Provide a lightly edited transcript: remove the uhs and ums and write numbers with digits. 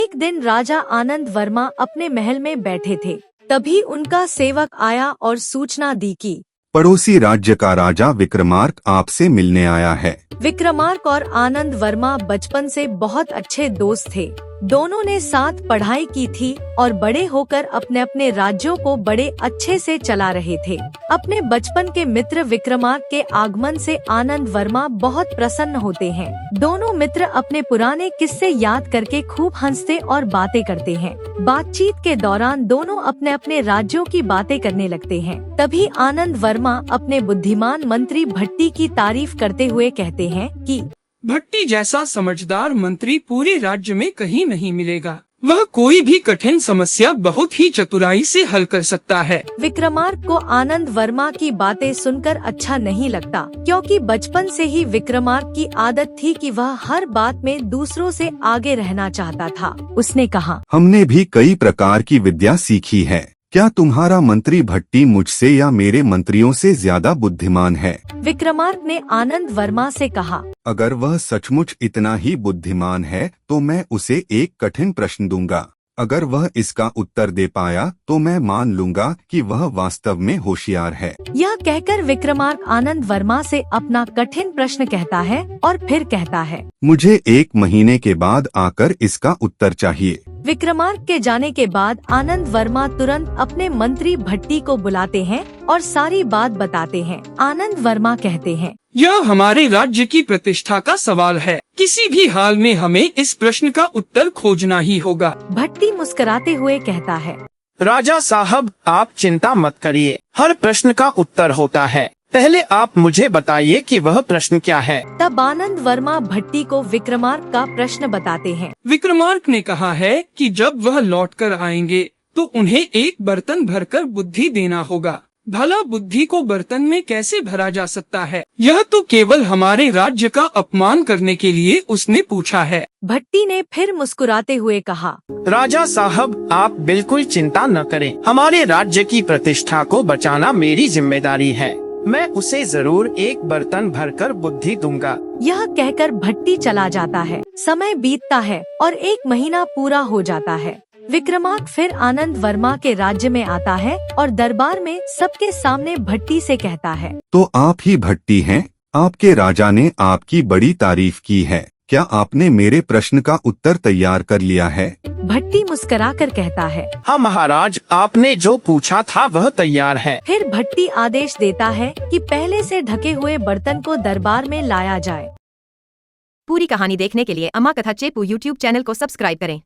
एक दिन राजा आनंद वर्मा अपने महल में बैठे थे। तभी उनका सेवक आया और सूचना दी कि पड़ोसी राज्य का राजा विक्रमार्क आपसे मिलने आया है। विक्रमार्क और आनंद वर्मा बचपन से बहुत अच्छे दोस्त थे। दोनों ने साथ पढ़ाई की थी और बड़े होकर अपने अपने राज्यों को बड़े अच्छे से चला रहे थे। अपने बचपन के मित्र विक्रमार्क के आगमन से आनंद वर्मा बहुत प्रसन्न होते हैं। दोनों मित्र अपने पुराने किस्से याद करके खूब हंसते और बातें करते हैं। बातचीत के दौरान दोनों अपने अपने राज्यों की बातें करने लगते हैं। तभी आनंद वर्मा अपने बुद्धिमान मंत्री भट्टी की तारीफ करते हुए कहते हैं कि भट्टी जैसा समझदार मंत्री पूरे राज्य में कहीं नहीं मिलेगा। वह कोई भी कठिन समस्या बहुत ही चतुराई से हल कर सकता है। विक्रमार्क को आनंद वर्मा की बातें सुनकर अच्छा नहीं लगता, क्योंकि बचपन से ही विक्रमार्क की आदत थी कि वह हर बात में दूसरों से आगे रहना चाहता था। उसने कहा, हमने भी कई प्रकार की विद्या सीखी है। क्या तुम्हारा मंत्री भट्टी मुझसे या मेरे मंत्रियों से ज्यादा बुद्धिमान है? विक्रमार्क ने आनंद वर्मा से कहा, अगर वह सचमुच इतना ही बुद्धिमान है तो मैं उसे एक कठिन प्रश्न दूंगा। अगर वह इसका उत्तर दे पाया तो मैं मान लूंगा कि वह वास्तव में होशियार है। यह कहकर विक्रमार्क आनंद वर्मा से अपना कठिन प्रश्न कहता है और फिर कहता है, मुझे 1 महीने के बाद आकर इसका उत्तर चाहिए। विक्रमार्क के जाने के बाद आनंद वर्मा तुरंत अपने मंत्री भट्टी को बुलाते हैं और सारी बात बताते हैं। आनंद वर्मा कहते हैं, यह हमारे राज्य की प्रतिष्ठा का सवाल है। किसी भी हाल में हमें इस प्रश्न का उत्तर खोजना ही होगा। भट्टी मुस्कुराते हुए कहता है, राजा साहब, आप चिंता मत करिए, हर प्रश्न का उत्तर होता है। पहले आप मुझे बताइए कि वह प्रश्न क्या है। तब आनंद वर्मा भट्टी को विक्रमार्क का प्रश्न बताते हैं। विक्रमार्क ने कहा है कि जब वह लौट कर आएंगे तो उन्हें एक बर्तन भरकर बुद्धि देना होगा। भला बुद्धि को बर्तन में कैसे भरा जा सकता है? यह तो केवल हमारे राज्य का अपमान करने के लिए उसने पूछा है। भट्टी ने फिर मुस्कुराते हुए कहा, राजा साहब, आप बिल्कुल चिंता न करें। हमारे राज्य की प्रतिष्ठा को बचाना मेरी जिम्मेदारी है। मैं उसे जरूर एक बर्तन भरकर बुद्धि दूंगा। यह कहकर भट्टी चला जाता है। समय बीतता है और 1 महीना पूरा हो जाता है। विक्रमार्क फिर आनंद वर्मा के राज्य में आता है और दरबार में सबके सामने भट्टी से कहता है, तो आप ही भट्टी हैं? आपके राजा ने आपकी बड़ी तारीफ की है। क्या आपने मेरे प्रश्न का उत्तर तैयार कर लिया है? भट्टी मुस्कुराकर कहता है, हाँ महाराज, आपने जो पूछा था वह तैयार है। फिर भट्टी आदेश देता है कि पहले से ढके हुए बर्तन को दरबार में लाया जाए। पूरी कहानी देखने के लिए अम्मा कथा चेपू YouTube चैनल को सब्सक्राइब करें।